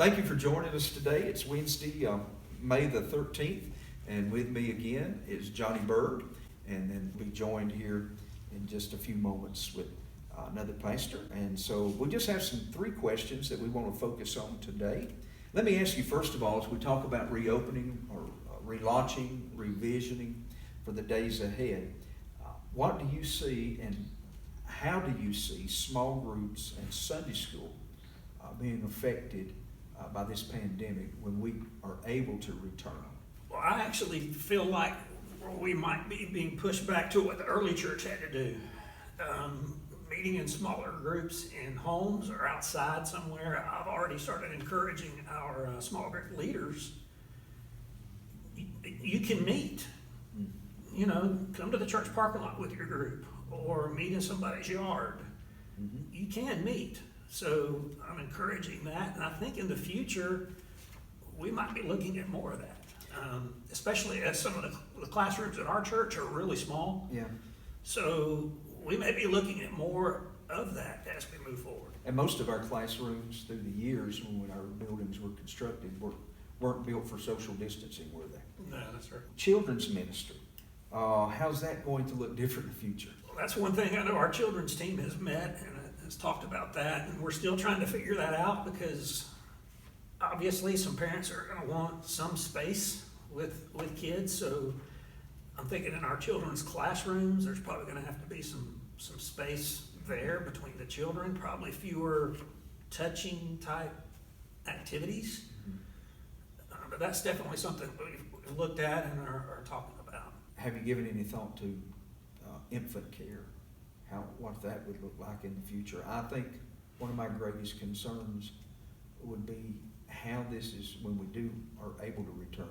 Thank you for joining us today. It's Wednesday, May the 13th, and with me again is Johnny Byrd, and then we'll be joined here in just a few moments with another pastor. And so we'll just have three questions that we want to focus on today. Let me ask you, first of all, as we talk about reopening or relaunching, revisioning for the days ahead, what do you see and how do you see small groups and Sunday school being affected by this pandemic when we are able to return? Well, I actually feel like we might be being pushed back to what the early church had to do. Meeting in smaller groups in homes or outside somewhere. I've already started encouraging our small group leaders. You can meet, come to the church parking lot with your group or meet in somebody's yard. Mm-hmm. You can meet. So I'm encouraging that, and I think in the future, we might be looking at more of that. Especially as some of the classrooms at our church are really small. Yeah. So we may be looking at more of that as we move forward. And most of our classrooms through the years when our buildings were constructed weren't built for social distancing, were they? No, that's right. Children's ministry, how's that going to look different in the future? Well, that's one thing I know our children's team has met and has talked about that, and we're still trying to figure that out because obviously some parents are going to want some space with kids. So I'm thinking in our children's classrooms, there's probably going to have to be some space there between the children, probably fewer touching type activities. But that's definitely something we've looked at and are talking about. Have you given any thought to infant care? What that would look like in the future? I think one of my greatest concerns would be how this is, when we are able to return,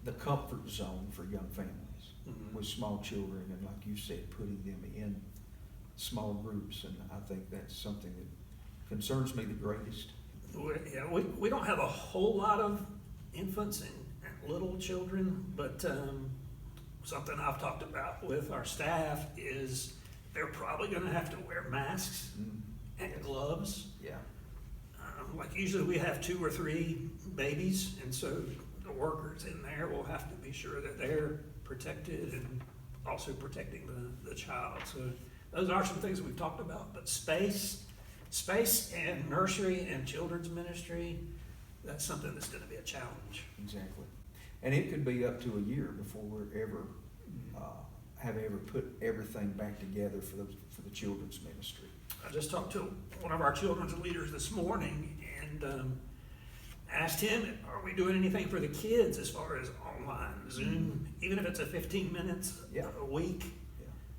the comfort zone for young families with small children, and like you said, putting them in small groups. And I think that's something that concerns me the greatest. We don't have a whole lot of infants and little children, but something I've talked about with our staff is they're probably going to have to wear masks and gloves. Yeah. Like usually we have 2 or 3 babies, and so the workers in there will have to be sure that they're protected and also protecting the child. So those are some things we've talked about, but space and nursery and children's ministry, that's something that's going to be a challenge. Exactly. And it could be up to a year before we're ever have put everything back together for the children's ministry. I just talked to one of our children's leaders this morning and asked him, are we doing anything for the kids as far as online, Zoom, even if it's a 15 minutes a week,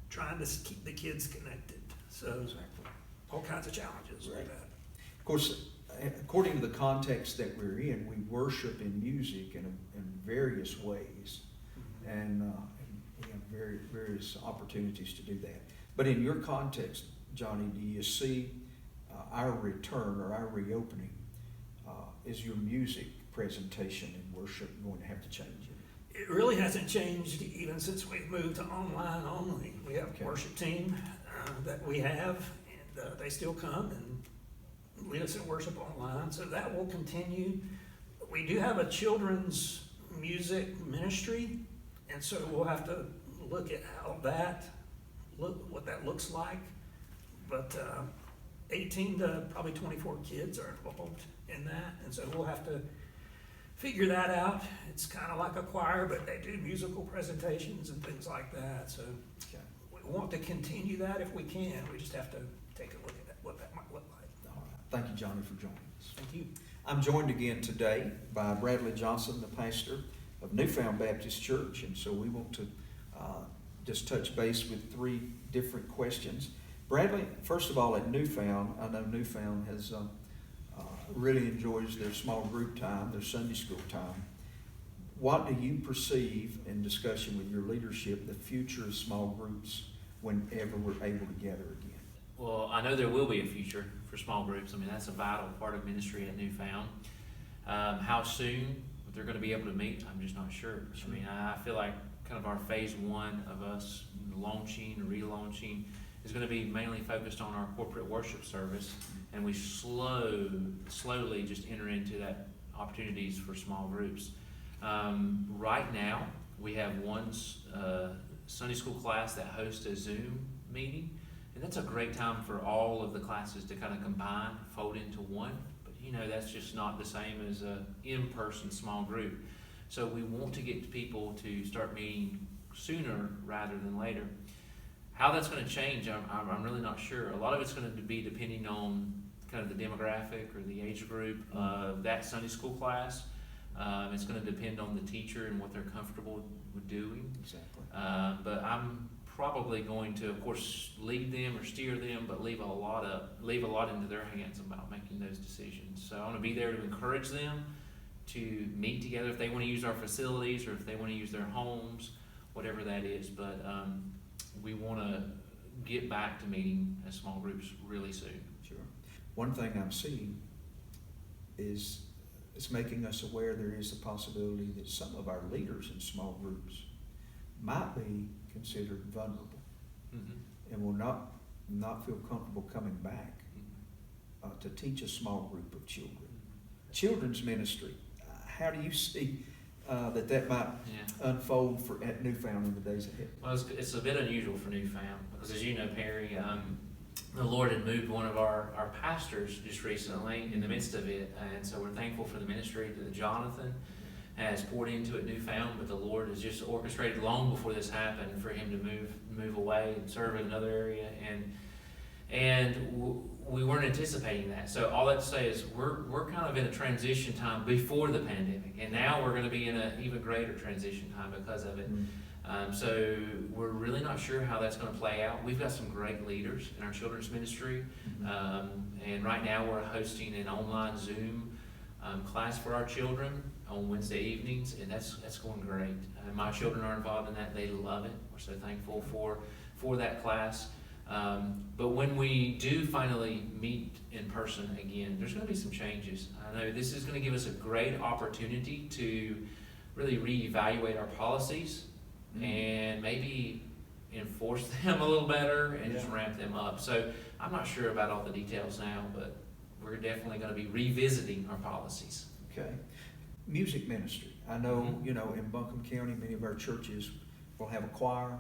trying to keep the kids connected. So exactly. All kinds of challenges with that. Of course, according to the context that we're in, we worship in music in various ways, and we have various opportunities to do that. But in your context, Johnny, do you see our return or our reopening, is your music presentation and worship going to have to change it? It really hasn't changed even since we've moved to online only. We have a worship team that we have, and they still come and lead us in worship online, so that will continue. We do have a children's music ministry, and so we'll have to look at what that looks like. But 18 to probably 24 kids are involved in that, and so we'll have to figure that out. It's kind of like a choir, but they do musical presentations and things like that. So we want to continue that if we can. We just have to take a look at what that might look like. All right. Thank you, Johnny, for joining us. Thank you. I'm joined again today by Bradley Johnson, the pastor of Newfound Baptist Church, and so we want to just touch base with 3 different questions. Bradley, first of all, at Newfound, I know Newfound has really enjoys their small group time, their Sunday school time. What do you perceive in discussion with your leadership the future of small groups whenever we're able to gather again? Well, I know there will be a future for small groups. I mean, that's a vital part of ministry at Newfound. How soon they're going to be able to meet, I'm just not sure. I mean, I feel like kind of our phase 1 of us launching, relaunching, is going to be mainly focused on our corporate worship service, and we slowly just enter into that opportunities for small groups. Right now, we have one Sunday school class that hosts a Zoom meeting, and that's a great time for all of the classes to kind of combine, fold into one. But that's just not the same as a in-person small group. So we want to get people to start meeting sooner rather than later. How that's going to change, I'm really not sure. A lot of it's going to be depending on kind of the demographic or the age group of that Sunday school class. It's going to depend on the teacher and what they're comfortable with doing. Exactly. But I'm probably going to, of course, lead them or steer them, but leave a lot into their hands about making those decisions. So I want to be there to encourage them to meet together if they want to use our facilities or if they want to use their homes, whatever that is. But we want to get back to meeting as small groups really soon. Sure. One thing I'm seeing is it's making us aware there is a possibility that some of our leaders in small groups might be considered vulnerable and will not feel comfortable coming back to teach a small group of children. Children's ministry, how do you see that might unfold at Newfound in the days ahead? Well, it's a bit unusual for Newfound because, as you know, Perry, the Lord had moved one of our pastors just recently in the midst of it, and so we're thankful for the ministry that Jonathan has poured into it Newfound, but the Lord has just orchestrated long before this happened for him to move away and serve in another area, and we weren't anticipating that. So all that to say is we're kind of in a transition time before the pandemic, and now we're going to be in an even greater transition time because of it. So we're really not sure how that's going to play out. We've got some great leaders in our children's ministry, and right now we're hosting an online Zoom class for our children on Wednesday evenings, and that's going great. My children are involved in that. They love it. We're so thankful for that class. But when we do finally meet in person again, there's going to be some changes. I know this is going to give us a great opportunity to really reevaluate our policies and maybe enforce them a little better and just ramp them up. So I'm not sure about all the details now, but we're definitely going to be revisiting our policies. Okay. Music ministry. I know, in Buncombe County, many of our churches will have a choir.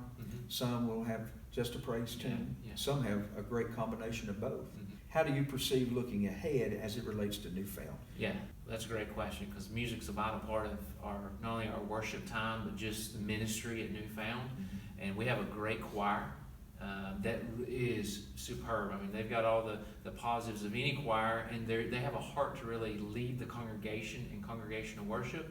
Some will have just a praise team. Some have a great combination of both. How do you perceive looking ahead as it relates to Newfound? Yeah, that's a great question because music's a vital part of not only our worship time, but just the ministry at Newfound. And we have a great choir that is superb. I mean, they've got all the positives of any choir, and they have a heart to really lead the congregation in congregational worship.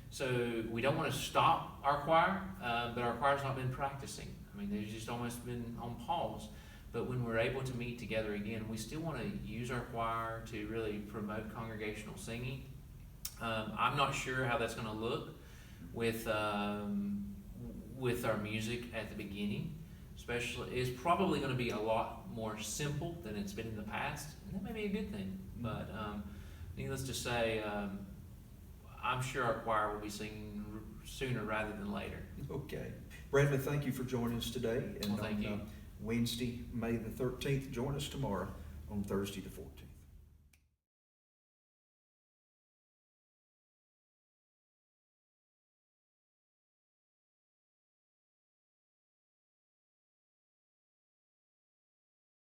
So we don't want to stop our choir, but our choir's not been practicing. I mean, they've just almost been on pause. But when we're able to meet together again, we still want to use our choir to really promote congregational singing. I'm not sure how that's going to look with our music at the beginning. Especially, it's probably going to be a lot more simple than it's been in the past, and that may be a good thing. But needless to say, I'm sure our choir will be singing sooner rather than later. Okay. Brindley, thank you for joining us today. And thank you. Wednesday, May the 13th, join us tomorrow on Thursday the 14th.